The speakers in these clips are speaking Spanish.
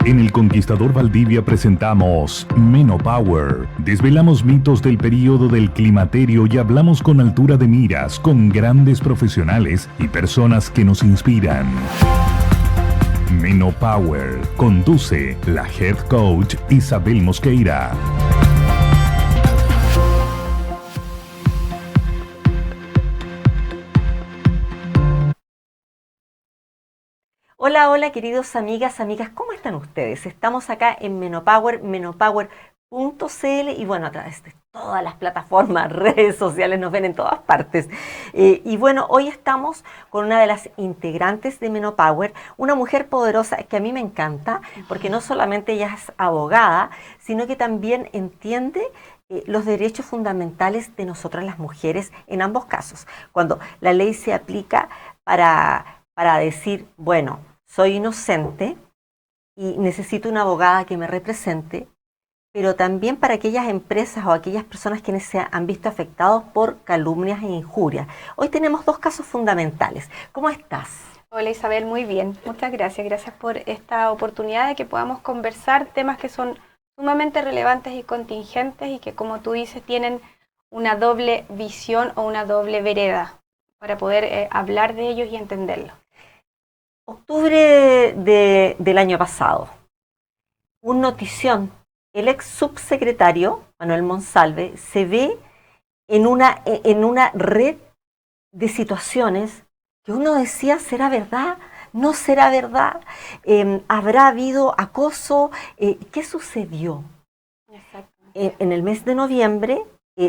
En El Conquistador Valdivia presentamos Menopower. Desvelamos mitos del período del climaterio y hablamos con altura de miras con grandes profesionales y personas que nos inspiran. Menopower. Conduce la Head Coach Isabel Mosqueira. Hola, hola queridos amigas, ¿cómo están ustedes? Estamos acá en Menopower, menopower.cl y bueno, a través de todas las plataformas, redes sociales, nos ven en todas partes. Y bueno, hoy estamos con una de las integrantes de Menopower, una mujer poderosa que a mí me encanta, porque no solamente ella es abogada, sino que también entiende los derechos fundamentales de nosotras las mujeres en ambos casos. Cuando la ley se aplica para decir, bueno, soy inocente y necesito una abogada que me represente, pero también para aquellas empresas o aquellas personas quienes se han visto afectados por calumnias e injurias. Hoy tenemos dos casos fundamentales. ¿Cómo estás? Hola Isabel, muy bien. Muchas gracias. Gracias por esta oportunidad de que podamos conversar temas que son sumamente relevantes y contingentes y que, como tú dices, tienen una doble visión o una doble vereda para poder hablar de ellos y entenderlos. Octubre del año pasado, un notición, el ex subsecretario Manuel Monsalve se ve en una red de situaciones que uno decía, ¿será verdad? ¿No será verdad? ¿Habrá habido acoso? ¿Qué sucedió? En el mes de noviembre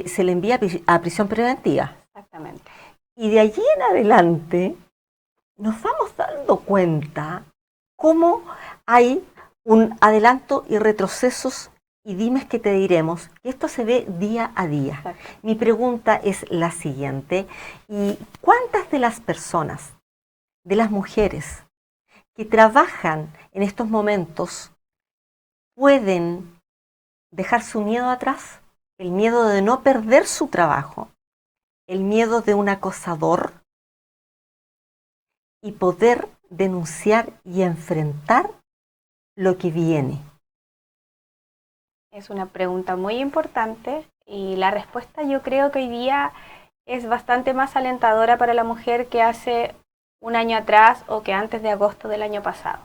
se le envía a prisión preventiva. Exactamente. Y de allí en adelante nos vamos dando cuenta cómo hay un adelanto y retrocesos y dimes que te diremos, que esto se ve día a día. Exacto. Mi pregunta es la siguiente, ¿y cuántas de las personas, de las mujeres que trabajan en estos momentos pueden dejar su miedo atrás? El miedo de no perder su trabajo, el miedo de un acosador, y poder denunciar y enfrentar lo que viene. Es una pregunta muy importante y la respuesta yo creo que hoy día es bastante más alentadora para la mujer que hace un año atrás o que antes de agosto del año pasado.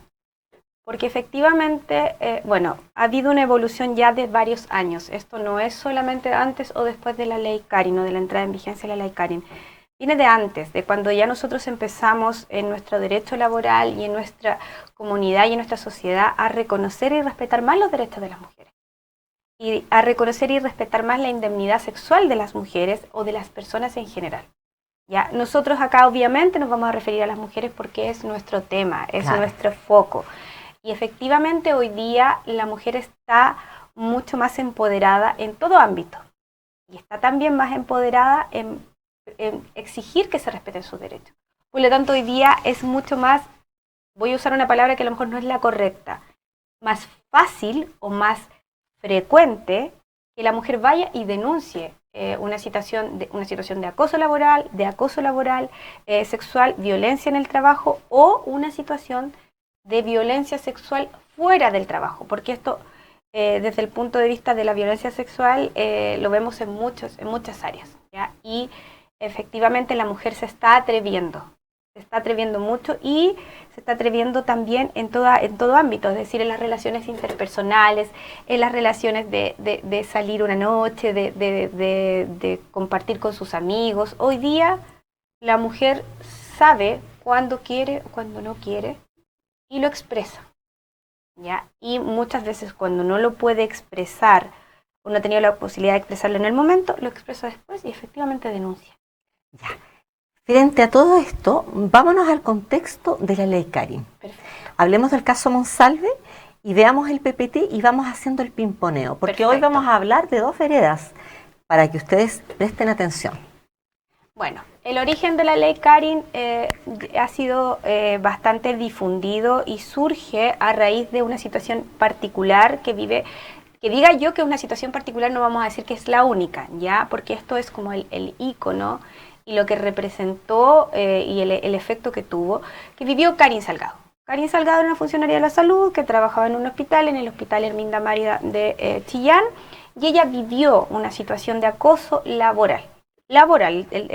Porque efectivamente, ha habido una evolución ya de varios años. Esto no es solamente antes o después de la ley Carin o de la entrada en vigencia de la ley Carin. Viene de antes, de cuando ya nosotros empezamos en nuestro derecho laboral y en nuestra comunidad y en nuestra sociedad a reconocer y respetar más los derechos de las mujeres. Y a reconocer y respetar más la indemnidad sexual de las mujeres o de las personas en general. Ya, nosotros acá obviamente nos vamos a referir a las mujeres porque es nuestro tema, es Claro. nuestro foco. Y efectivamente hoy día la mujer está mucho más empoderada en todo ámbito. Y está también más empoderada en exigir que se respeten sus derechos. Por lo tanto, hoy día es mucho más, voy a usar una palabra que a lo mejor no es la correcta, más fácil o más frecuente que la mujer vaya y denuncie una situación de acoso laboral, sexual, violencia en el trabajo o una situación de violencia sexual fuera del trabajo, porque esto desde el punto de vista de la violencia sexual lo vemos en muchas áreas, ¿ya? Y efectivamente la mujer se está atreviendo mucho y se está atreviendo también en todo ámbito, es decir, en las relaciones interpersonales, en las relaciones de salir una noche, de compartir con sus amigos. Hoy día la mujer sabe cuándo quiere o cuándo no quiere y lo expresa, ¿ya? Y muchas veces cuando no lo puede expresar o no ha tenido la posibilidad de expresarlo en el momento, lo expresa después y efectivamente denuncia. Ya. Frente a todo esto, vámonos al contexto de la ley Carin. Perfecto. Hablemos del caso Monsalve y veamos el PPT y vamos haciendo el pimponeo, porque Perfecto. hoy vamos a hablar de dos veredas para que ustedes presten atención. Bueno, el origen de la ley Carin ha sido bastante difundido y surge a raíz de una situación particular que diga yo que es una situación particular, no vamos a decir que es la única, ¿ya? Porque esto es como el ícono y lo que representó y el efecto que tuvo, que vivió Karin Salgado. Karin Salgado era una funcionaria de la salud que trabajaba en un hospital, en el Hospital Herminda Márida de Chillán, y ella vivió una situación de acoso laboral.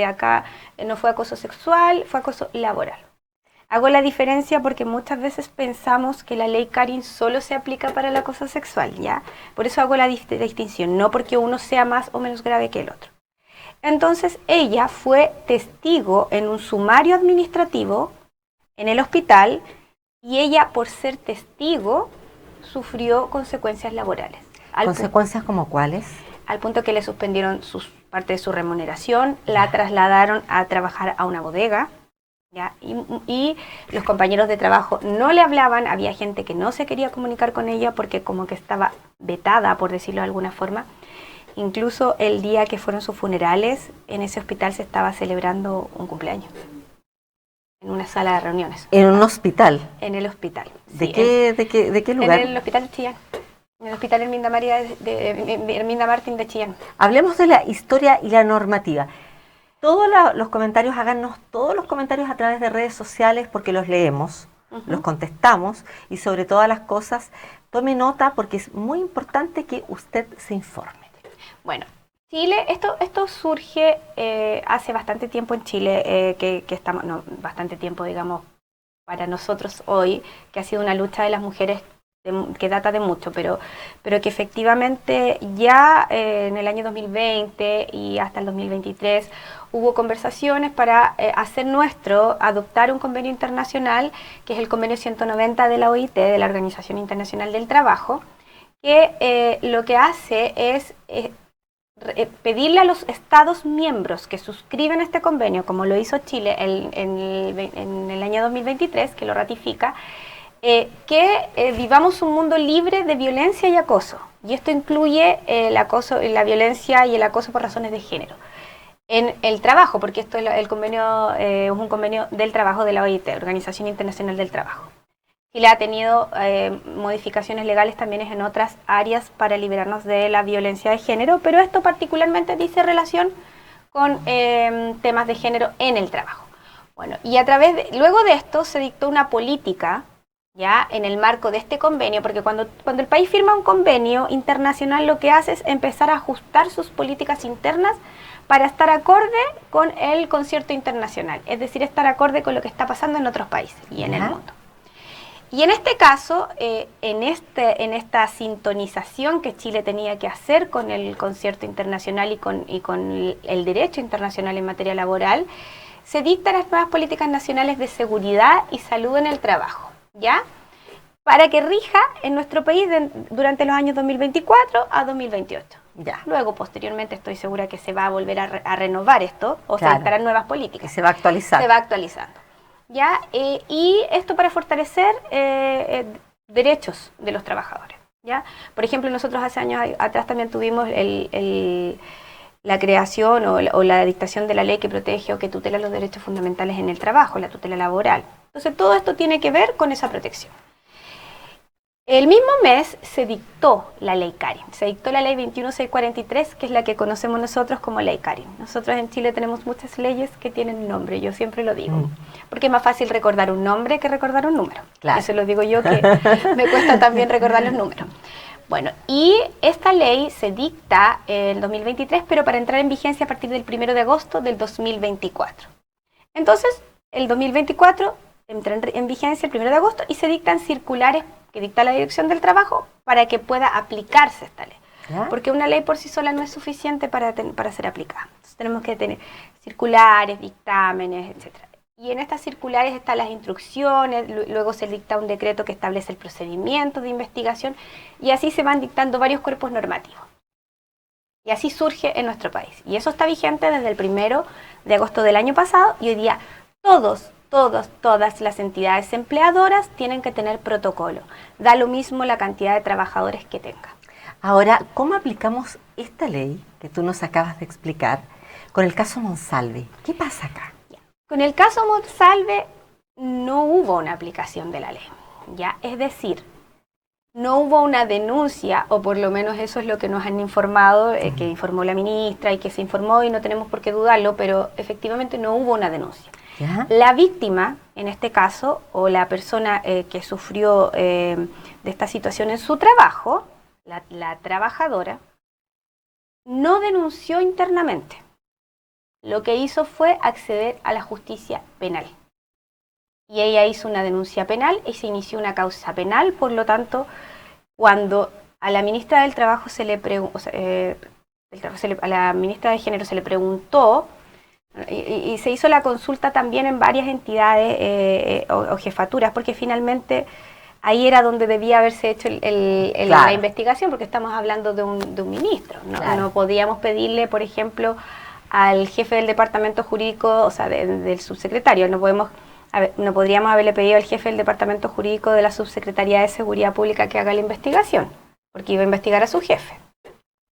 Acá no fue acoso sexual, fue acoso laboral. Hago la diferencia porque muchas veces pensamos que la ley Karin solo se aplica para el acoso sexual, ¿ya? Por eso hago la distinción, no porque uno sea más o menos grave que el otro. Entonces ella fue testigo en un sumario administrativo en el hospital y ella, por ser testigo, sufrió consecuencias laborales. ¿Consecuencias como cuáles? Al punto que le suspendieron parte de su remuneración, la trasladaron a trabajar a una bodega, ¿ya? Y los compañeros de trabajo no le hablaban, había gente que no se quería comunicar con ella porque como que estaba vetada, por decirlo de alguna forma. Incluso el día que fueron sus funerales, en ese hospital se estaba celebrando un cumpleaños, en una sala de reuniones. ¿En un hospital? En el hospital. ¿De sí, qué lugar? En el hospital de Chillán. En el Hospital Herminda Martín de Chillán. Hablemos de la historia y la normativa. Todos los comentarios, háganos todos los comentarios a través de redes sociales porque los leemos, los contestamos y sobre todas las cosas, tome nota porque es muy importante que usted se informe. Bueno, Chile, esto surge hace bastante tiempo en Chile, que estamos, no, bastante tiempo digamos para nosotros hoy, que ha sido una lucha de las mujeres que data de mucho, pero que efectivamente ya en el año 2020 y hasta el 2023 hubo conversaciones para adoptar un convenio internacional, que es el convenio 190 de la OIT, de la Organización Internacional del Trabajo, que lo que hace es pedirle a los Estados miembros que suscriben este convenio, como lo hizo Chile en el año 2023, que lo ratifica, que vivamos un mundo libre de violencia y acoso. Y esto incluye el acoso, la violencia y el acoso por razones de género. En el trabajo, porque esto el convenio es un convenio del trabajo de la OIT, Organización Internacional del Trabajo. Chile ha tenido modificaciones legales también en otras áreas para liberarnos de la violencia de género, pero esto particularmente dice relación con temas de género en el trabajo. Bueno, y luego de esto se dictó una política, ya en el marco de este convenio, porque cuando el país firma un convenio internacional, lo que hace es empezar a ajustar sus políticas internas para estar acorde con el concierto internacional, es decir, estar acorde con lo que está pasando en otros países y en el mundo. Y en este caso, en esta sintonización que Chile tenía que hacer con el concierto internacional y con el derecho internacional en materia laboral, se dictan las nuevas políticas nacionales de seguridad y salud en el trabajo, ¿ya? Para que rija en nuestro país durante los años 2024 a 2028. Ya. Luego, posteriormente, estoy segura que se va a volver a renovar esto, o se dictarán nuevas políticas. Y se va a actualizar. Se va actualizando. ¿Ya? Y esto para fortalecer derechos de los trabajadores, ¿ya? Por ejemplo, nosotros hace años atrás también tuvimos la creación o la dictación de la ley que protege o que tutela los derechos fundamentales en el trabajo, la tutela laboral. Entonces, todo esto tiene que ver con esa protección. El mismo mes se dictó la ley Karin, se dictó la ley 21643, que es la que conocemos nosotros como ley Karin. Nosotros en Chile tenemos muchas leyes que tienen nombre, yo siempre lo digo, porque es más fácil recordar un nombre que recordar un número. Claro. Eso lo digo yo, que me cuesta también recordar los números. Bueno, y esta ley se dicta en 2023, pero para entrar en vigencia a partir del 1 de agosto del 2024. Entonces, el 2024 entra en vigencia el 1 de agosto y se dictan circulares que dicta la Dirección del Trabajo para que pueda aplicarse esta ley. ¿Ya? Porque una ley por sí sola no es suficiente para ser aplicada. Entonces tenemos que tener circulares, dictámenes, etc. Y en estas circulares están las instrucciones, luego se dicta un decreto que establece el procedimiento de investigación y así se van dictando varios cuerpos normativos. Y así surge en nuestro país. Y eso está vigente desde el 1 de agosto del año pasado y hoy día todas las entidades empleadoras tienen que tener protocolo. Da lo mismo la cantidad de trabajadores que tenga. Ahora, ¿cómo aplicamos esta ley que tú nos acabas de explicar con el caso Monsalve? ¿Qué pasa acá? Con el caso Monsalve no hubo una aplicación de la ley, ¿ya? Es decir, no hubo una denuncia, o por lo menos eso es lo que nos han informado, que informó la ministra y que se informó y no tenemos por qué dudarlo, pero efectivamente no hubo una denuncia. ¿Ya? La víctima, en este caso, o la persona que sufrió de esta situación en su trabajo, la trabajadora, no denunció internamente. Lo que hizo fue acceder a la justicia penal. Y ella hizo una denuncia penal y se inició una causa penal. Por lo tanto, cuando a la ministra del Trabajo a la ministra de Género se le preguntó, y se hizo la consulta también en varias entidades o jefaturas, porque finalmente ahí era donde debía haberse hecho la investigación, porque estamos hablando de un ministro. No podíamos pedirle, por ejemplo, al jefe del departamento jurídico, o sea, del subsecretario, no podríamos haberle pedido al jefe del departamento jurídico de la Subsecretaría de Seguridad Pública que haga la investigación, porque iba a investigar a su jefe.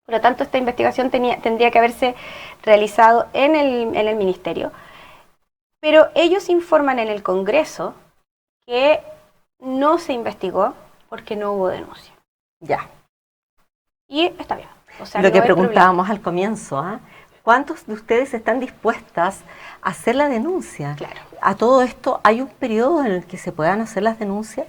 Por lo tanto, esta investigación tendría que haberse realizado en el ministerio. Pero ellos informan en el Congreso que no se investigó porque no hubo denuncia. Ya. Y está bien. O sea, Lo no que hay preguntábamos al comienzo, ¿cuántos de ustedes están dispuestas a hacer la denuncia? Claro. A todo esto, ¿hay un periodo en el que se puedan hacer las denuncias?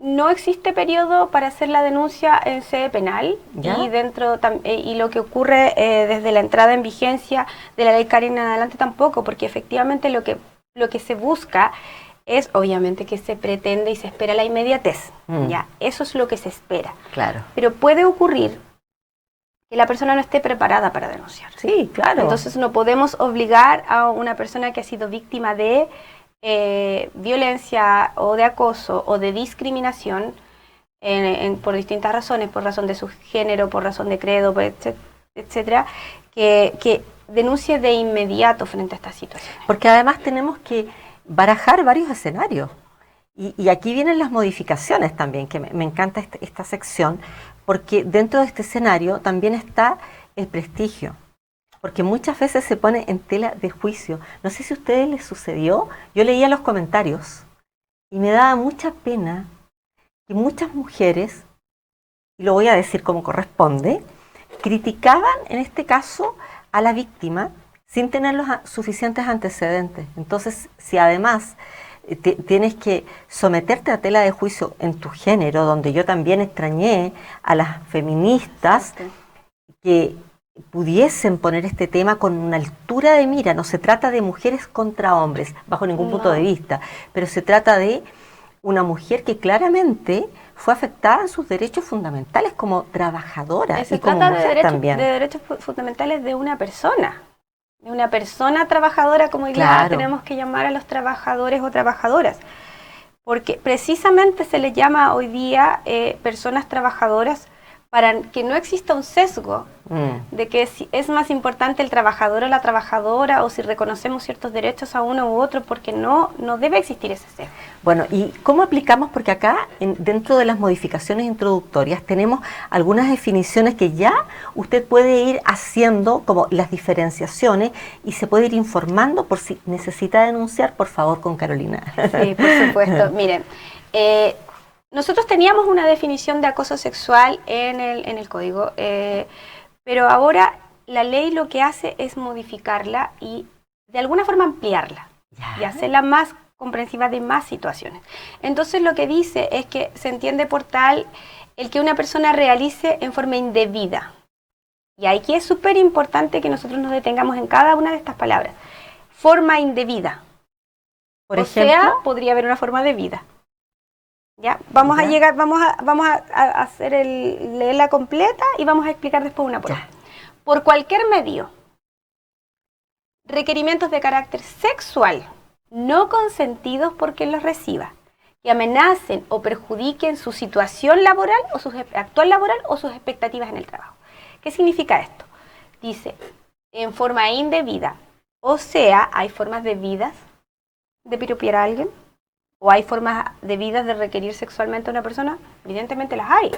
No existe periodo para hacer la denuncia en sede penal. ¿Ya? Y lo que ocurre desde la entrada en vigencia de la ley Karen en adelante tampoco, porque efectivamente lo que se busca es obviamente que se pretende y se espera la inmediatez. ¿Ya? Eso es lo que se espera. Claro. Pero puede ocurrir que la persona no esté preparada para denunciar. Sí, claro. Entonces no podemos obligar a una persona que ha sido víctima de violencia o de acoso o de discriminación por distintas razones, por razón de su género, por razón de credo, etcétera, que denuncie de inmediato frente a estas situaciones. Porque además tenemos que barajar varios escenarios. Y aquí vienen las modificaciones también, que me encanta esta sección, porque dentro de este escenario también está el prestigio. Porque muchas veces se pone en tela de juicio. No sé si a ustedes les sucedió, yo leía los comentarios y me daba mucha pena que muchas mujeres, y lo voy a decir como corresponde, criticaban en este caso a la víctima sin tener los suficientes antecedentes. Entonces, si además tienes que someterte a tela de juicio en tu género, donde yo también extrañé a las feministas que pudiesen poner este tema con una altura de mira. No se trata de mujeres contra hombres, bajo ningún punto de vista, pero se trata de una mujer que claramente fue afectada en sus derechos fundamentales como trabajadora y como mujer también. De derechos fundamentales de una persona trabajadora, como hoy día tenemos que llamar a los trabajadores o trabajadoras, porque precisamente se les llama hoy día personas trabajadoras para que no exista un sesgo de que si es más importante el trabajador o la trabajadora, o si reconocemos ciertos derechos a uno u otro, porque no debe existir ese sesgo. Bueno, ¿y cómo aplicamos? Porque acá, dentro de las modificaciones introductorias, tenemos algunas definiciones que ya usted puede ir haciendo, como las diferenciaciones, y se puede ir informando por si necesita denunciar, por favor, con Carolina. Sí, por supuesto. Miren, nosotros teníamos una definición de acoso sexual en el código, pero ahora la ley lo que hace es modificarla y de alguna forma ampliarla y hacerla más comprensiva de más situaciones. Entonces lo que dice es que se entiende por tal el que una persona realice en forma indebida. Y aquí es súper importante que nosotros nos detengamos en cada una de estas palabras. Forma indebida. Por ejemplo, sea, podría haber una forma de vida. ¿Ya? Vamos a hacer leerla completa y vamos a explicar después una por una. Por cualquier medio, requerimientos de carácter sexual no consentidos por quien los reciba, que amenacen o perjudiquen su situación laboral o su actual laboral o sus expectativas en el trabajo. ¿Qué significa esto? Dice, en forma indebida, o sea, hay formas debidas de piropear a alguien, o hay formas debidas de requerir sexualmente a una persona. Evidentemente las hay.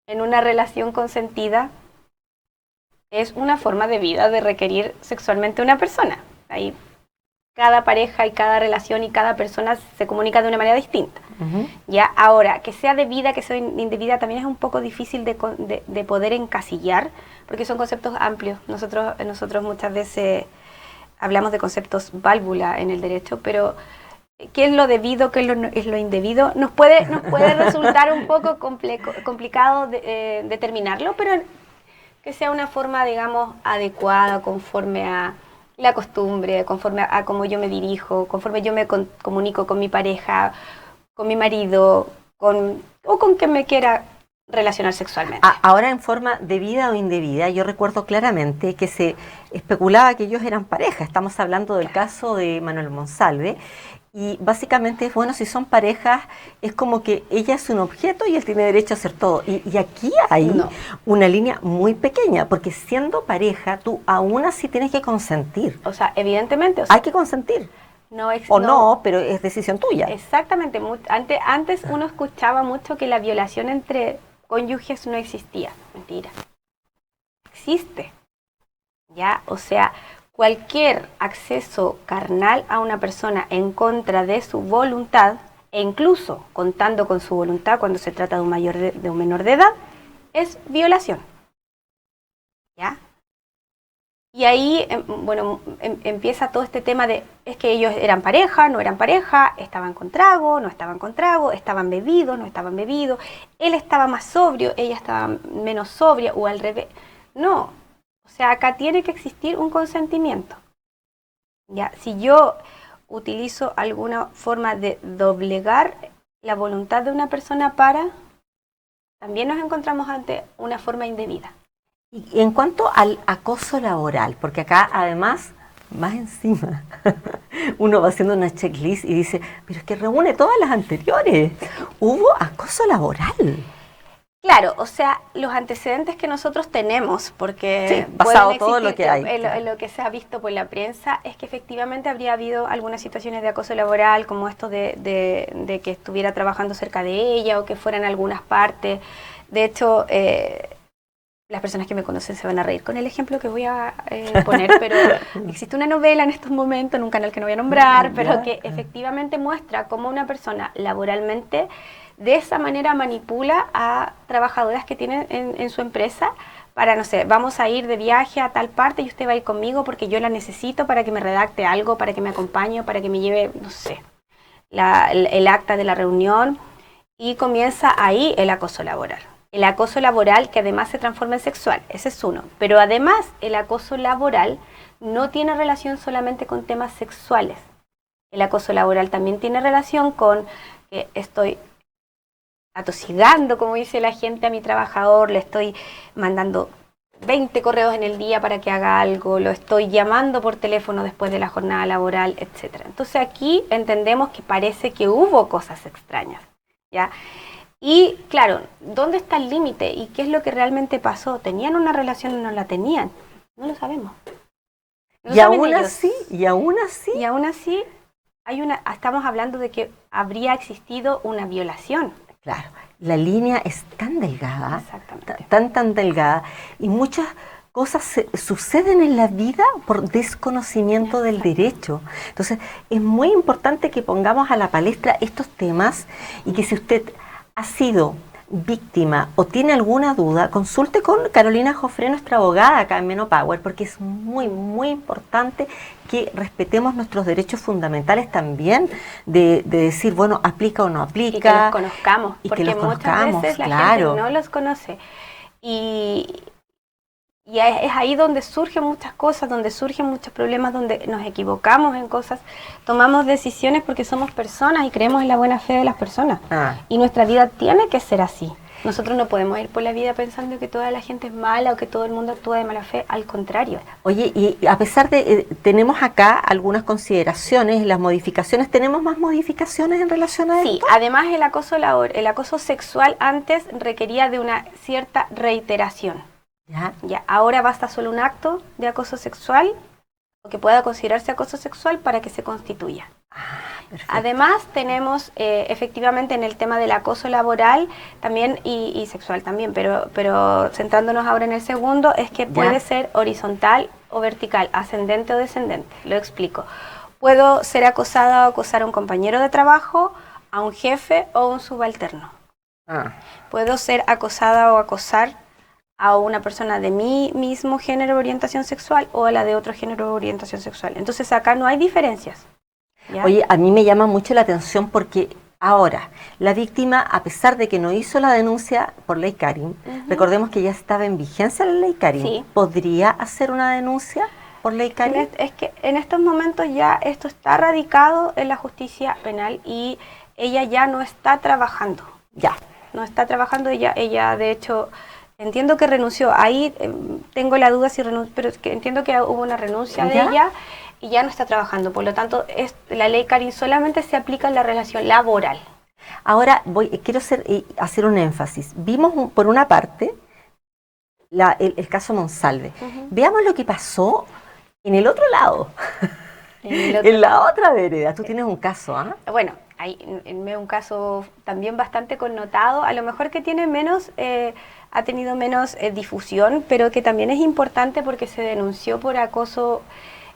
En una relación consentida es una forma debida de requerir sexualmente a una persona. Ahí cada pareja y cada relación y cada persona se comunica de una manera distinta. Ya, ahora, que sea debida, que sea indebida, también es un poco difícil de poder encasillar, porque son conceptos amplios. Nosotros muchas veces hablamos de conceptos válvula en el derecho, pero qué es lo debido, qué es lo indebido, nos puede resultar un poco complicado determinarlo, pero que sea una forma, digamos, adecuada, conforme a la costumbre, conforme a cómo yo me dirijo, conforme yo me comunico con mi pareja, con mi marido, o con quien me quiera relacionar sexualmente. Ahora, en forma debida o indebida, yo recuerdo claramente que se especulaba que ellos eran pareja. Estamos hablando del caso de Manuel Monsalve. Y básicamente es, bueno, si son parejas, es como que ella es un objeto y él tiene derecho a hacer todo. Y aquí hay una línea muy pequeña, porque siendo pareja, tú aún así tienes que consentir. O sea, evidentemente. Hay que consentir. No, pero es decisión tuya. Exactamente. Antes uno escuchaba mucho que la violación entre cónyuges no existía. Mentira. Existe. ¿Ya? O sea, cualquier acceso carnal a una persona en contra de su voluntad, e incluso contando con su voluntad cuando se trata de un menor de edad, es violación. ¿Ya? Y ahí, bueno, empieza todo este tema de, es que ellos eran pareja, no eran pareja, estaban con trago, no estaban con trago, estaban bebidos, no estaban bebidos, él estaba más sobrio, ella estaba menos sobria, o al revés. No, o sea, acá tiene que existir un consentimiento. ¿Ya? Si yo utilizo alguna forma de doblegar la voluntad de una persona también nos encontramos ante una forma indebida. Y en cuanto al acoso laboral, porque acá además, más encima, uno va haciendo una checklist y dice, pero es que reúne todas las anteriores. Hubo acoso laboral. Claro, o sea, los antecedentes que nosotros tenemos, porque sí, pasado todo lo que hay. En lo que se ha visto por la prensa, es que efectivamente habría habido algunas situaciones de acoso laboral, como esto de que estuviera trabajando cerca de ella o que fuera en algunas partes. De hecho, las personas que me conocen se van a reír con el ejemplo que voy a poner, pero existe una novela en estos momentos, en un canal que no voy a nombrar, pero que efectivamente muestra cómo una persona laboralmente de esa manera manipula a trabajadoras que tienen en su empresa para, no sé, vamos a ir de viaje a tal parte y usted va a ir conmigo porque yo la necesito para que me redacte algo, para que me acompañe, para que me lleve, no sé, el acta de la reunión, y comienza ahí el acoso laboral. El acoso laboral que además se transforma en sexual, ese es uno. Pero además el acoso laboral no tiene relación solamente con temas sexuales. El acoso laboral también tiene relación con que estoy atosigando, como dice la gente, a mi trabajador, le estoy mandando 20 correos en el día para que haga algo, lo estoy llamando por teléfono después de la jornada laboral, etc. Entonces aquí entendemos que parece que hubo cosas extrañas, ¿ya? Y claro, ¿dónde está el límite? ¿Y qué es lo que realmente pasó? ¿Tenían una relación o no la tenían? No lo sabemos. Y aún así, estamos hablando de que habría existido una violación. Claro, la línea es tan delgada, exactamente, tan delgada, y muchas cosas suceden en la vida por desconocimiento del derecho. Entonces, es muy importante que pongamos a la palestra estos temas y que si usted ha sido víctima o tiene alguna duda, consulte con Carolina Joffre, nuestra abogada acá en Menopower, porque es muy importante que respetemos nuestros derechos fundamentales también, de decir, bueno, aplica o no aplica. Y que los conozcamos, porque muchas veces la gente no los conoce. Y es ahí donde surgen muchas cosas, donde surgen muchos problemas, donde nos equivocamos en cosas, tomamos decisiones porque somos personas y creemos en la buena fe de las personas. Y nuestra vida tiene que ser así. Nosotros no podemos ir por la vida pensando que toda la gente es mala o que todo el mundo actúa de mala fe, al contrario. Oye, y a pesar de, tenemos acá algunas consideraciones, las modificaciones, ¿tenemos más modificaciones en relación a esto? Sí, además el acoso sexual antes requería de una cierta reiteración. Ya, ahora basta solo un acto de acoso sexual o que pueda considerarse acoso sexual para que se constituya. Además tenemos efectivamente en el tema del acoso laboral también y sexual también, pero centrándonos ahora en el segundo, es que puede ser horizontal o vertical, ascendente o descendente. Lo explico. Puedo ser acosada o acosar a un compañero de trabajo, a un jefe o un subalterno. Puedo ser acosada o acosar a una persona de mi mismo género o orientación sexual o a la de otro género o orientación sexual. Entonces acá no hay diferencias. ¿Ya? Oye, a mí me llama mucho la atención porque ahora la víctima, a pesar de que no hizo la denuncia por ley Karin, recordemos que ya estaba en vigencia la ley Karin, Sí. ¿podría hacer una denuncia por ley Karin? Es que en estos momentos ya esto está radicado en la justicia penal y ella ya no está trabajando. Ya. No está trabajando, ella de hecho, entiendo que renunció. Ahí tengo la duda si renunció, pero es que entiendo que hubo una renuncia de ¿Ya? ella y ya no está trabajando. Por lo tanto, la ley Karin solamente se aplica en la relación laboral. Ahora quiero hacer un énfasis. Vimos por una parte el caso Monsalve. Veamos lo que pasó en el otro lado, en la otra vereda. Tú tienes un caso, ¿ah? Bueno, hay un caso también bastante connotado, a lo mejor que tiene menos, ha tenido menos difusión, pero que también es importante porque se denunció por acoso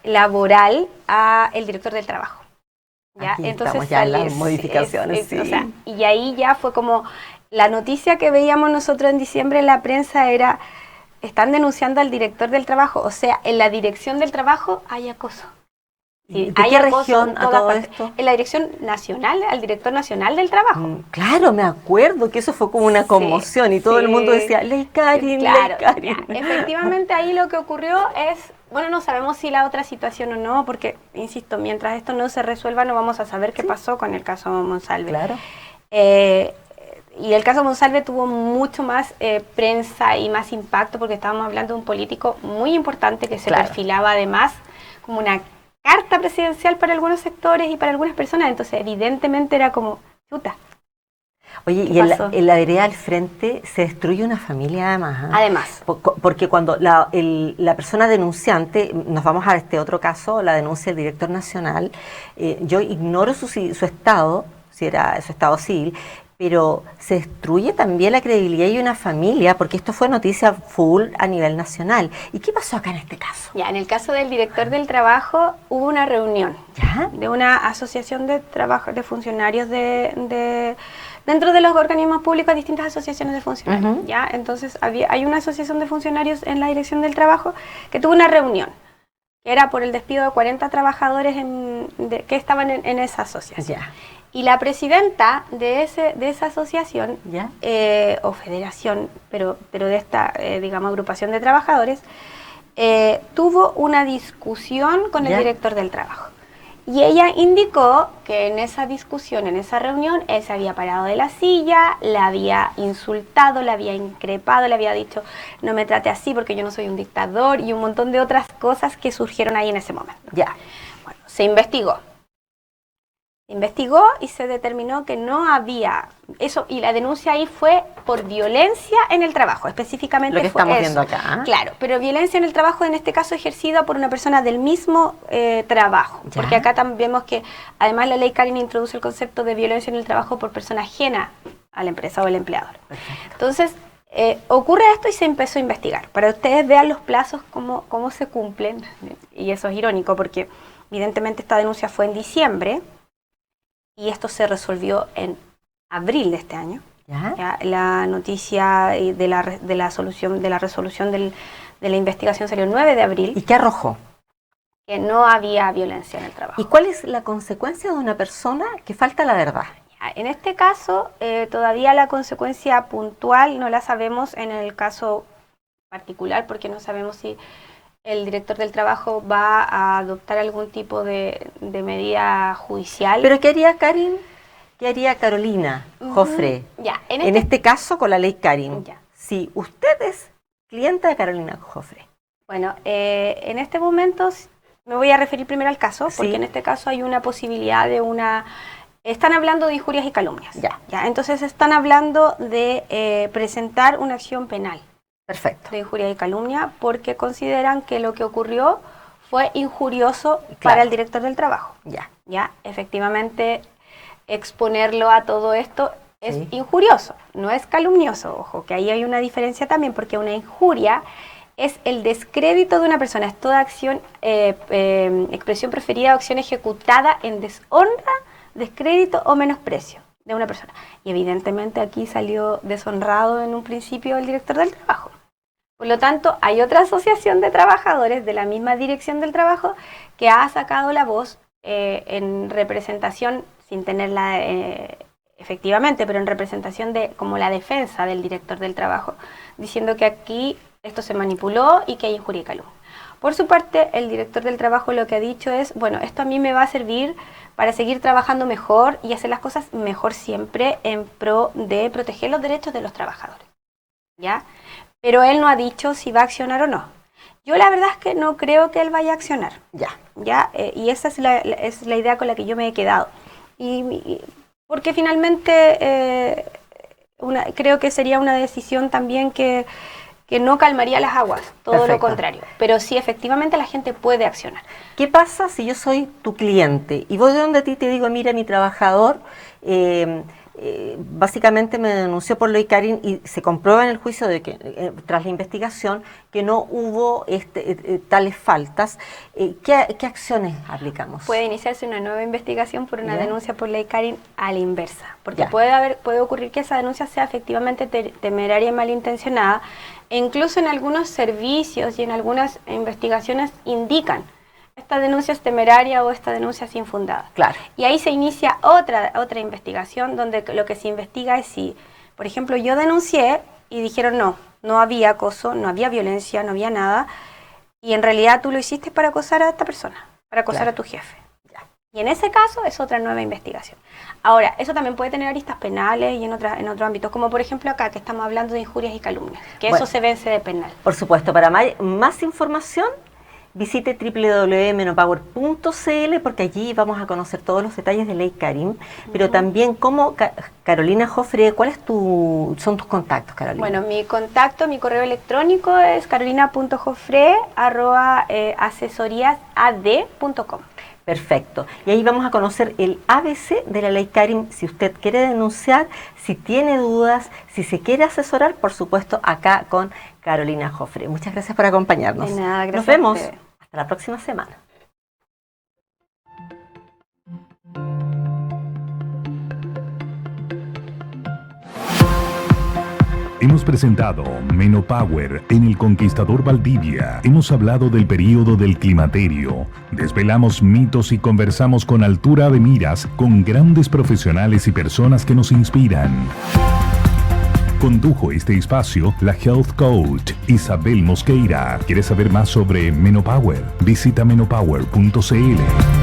laboral a el director del trabajo. ¿Ya? Aquí Entonces estamos ya en las modificaciones, sí. O sea, y ahí ya fue como la noticia que veíamos nosotros en diciembre en la prensa era, están denunciando al director del trabajo, o sea, en la dirección del trabajo hay acoso. ¿De qué región a todo partes. esto? En la dirección nacional, al director nacional del trabajo. Claro, me acuerdo que eso fue como una conmoción y todo el mundo decía, ley Karin, claro, ley Karin. Ya. Efectivamente ahí lo que ocurrió es, bueno, no sabemos si la otra situación o no, porque, insisto, mientras esto no se resuelva no vamos a saber qué pasó con el caso Monsalve. Claro. Y el caso Monsalve tuvo mucho más prensa y más impacto porque estábamos hablando de un político muy importante que se perfilaba además como una carta presidencial para algunos sectores y para algunas personas, entonces evidentemente era como, chuta. Oye, y en la vereda al frente se destruye una familia además. ¿Eh? Además. Porque cuando la persona denunciante, nos vamos a este otro caso, la denuncia del director nacional, yo ignoro su estado, si era su estado civil, pero se destruye también la credibilidad de una familia, porque esto fue noticia full a nivel nacional. ¿Y qué pasó acá en este caso? Ya, en el caso del director del trabajo hubo una reunión de una asociación de trabajo de funcionarios dentro de los organismos públicos, distintas asociaciones de funcionarios. ¿Ya? Entonces hay una asociación de funcionarios en la dirección del trabajo que tuvo una reunión, que era por el despido de 40 trabajadores que estaban en esa asociación. Ya. Y la presidenta de esa asociación, ¿Ya? O federación, pero de esta, digamos, agrupación de trabajadores, tuvo una discusión con el director del trabajo. Y ella indicó que en esa discusión, en esa reunión, él se había parado de la silla, la había insultado, la había increpado, le había dicho, no me trate así porque yo no soy un dictador, y un montón de otras cosas que surgieron ahí en ese momento. Ya. Bueno, se investigó y se determinó que no había eso, y la denuncia ahí fue por violencia en el trabajo, específicamente lo que fue estamos eso. viendo acá. ¿Eh? Claro, pero violencia en el trabajo en este caso ejercida por una persona del mismo trabajo, porque acá también vemos que además la ley Karin introduce el concepto de violencia en el trabajo por persona ajena a la empresa o el empleador. Perfecto. Entonces, ocurre esto y se empezó a investigar. Para que ustedes vean los plazos, cómo se cumplen, y eso es irónico porque evidentemente esta denuncia fue en diciembre, y esto se resolvió en abril de este año. ¿Ya? La noticia de la resolución de la investigación salió el 9 de abril. ¿Y qué arrojó? Que no había violencia en el trabajo. ¿Y cuál es la consecuencia de una persona que falta la verdad? En este caso, todavía la consecuencia puntual no la sabemos en el caso particular, porque no sabemos si el director del trabajo va a adoptar algún tipo de medida judicial. ¿Pero qué haría Karin? ¿Qué haría Carolina Jofre? Ya, en este caso con la ley Karin. Ya. Si usted es clienta de Carolina Jofre. Bueno, en este momento me voy a referir primero al caso, porque en este caso hay una posibilidad de una... Están hablando de injurias y calumnias. Ya. Entonces están hablando de presentar una acción penal. Perfecto. De injuria y calumnia, porque consideran que lo que ocurrió fue injurioso para el director del trabajo. Ya, efectivamente, exponerlo a todo esto es injurioso, no es calumnioso. Ojo, que ahí hay una diferencia también, porque una injuria es el descrédito de una persona, es toda acción, expresión preferida o acción ejecutada en deshonra, descrédito o menosprecio de una persona. Y evidentemente aquí salió deshonrado en un principio el director del trabajo. Por lo tanto, hay otra asociación de trabajadores de la misma dirección del trabajo que ha sacado la voz en representación, sin tenerla efectivamente, pero en representación de como la defensa del director del trabajo, diciendo que aquí esto se manipuló y que hay injuria y calumnia. Por su parte, el director del trabajo lo que ha dicho es, bueno, esto a mí me va a servir para seguir trabajando mejor y hacer las cosas mejor siempre en pro de proteger los derechos de los trabajadores, ¿ya? Pero él no ha dicho si va a accionar o no. Yo la verdad es que no creo que él vaya a accionar, ¿ya? Y esa es la idea con la que yo me he quedado. Porque finalmente creo que sería una decisión también que no calmaría las aguas, todo Perfecto. lo contrario. Pero sí, efectivamente la gente puede accionar. ¿Qué pasa si yo soy tu cliente y voy de donde a ti te digo, mira, mi trabajador básicamente me denunció por ley Karin y se comprueba en el juicio de que tras la investigación que no hubo tales faltas? ¿Qué acciones aplicamos? Puede iniciarse una nueva investigación por una ¿Ya? denuncia por ley Karin a la inversa, porque Ya. puede ocurrir que esa denuncia sea efectivamente temeraria y malintencionada, e incluso en algunos servicios y en algunas investigaciones indican esta denuncia es temeraria o esta denuncia es infundada. Claro. Y ahí se inicia otra investigación donde lo que se investiga es si, por ejemplo, yo denuncié y dijeron no había acoso, no había violencia, no había nada, y en realidad tú lo hiciste para acosar a esta persona, para acosar Claro. a tu jefe. Y en ese caso es otra nueva investigación. Ahora, eso también puede tener aristas penales y en otros ámbitos, como por ejemplo acá, que estamos hablando de injurias y calumnias, que Bueno. eso se vence de penal. Por supuesto, para más información, visite www.menopower.cl porque allí vamos a conocer todos los detalles de ley Karin, pero también como Carolina Joffre, ¿cuáles son tus contactos, Carolina? Bueno, mi correo electrónico es carolina.jofre@asesoríasad.com. Perfecto. Y ahí vamos a conocer el ABC de la ley Karin. Si usted quiere denunciar, si tiene dudas, si se quiere asesorar, por supuesto, acá con Carolina Joffre. Muchas gracias por acompañarnos. De nada, gracias Nos vemos. a ustedes. Hasta la próxima semana. Hemos presentado Menopower en El Conquistador Valdivia. Hemos hablado del período del climaterio. Desvelamos mitos y conversamos con altura de miras con grandes profesionales y personas que nos inspiran. Condujo este espacio la Health Coach Isabel Mosqueira. ¿Quieres saber más sobre Menopower? Visita menopower.cl.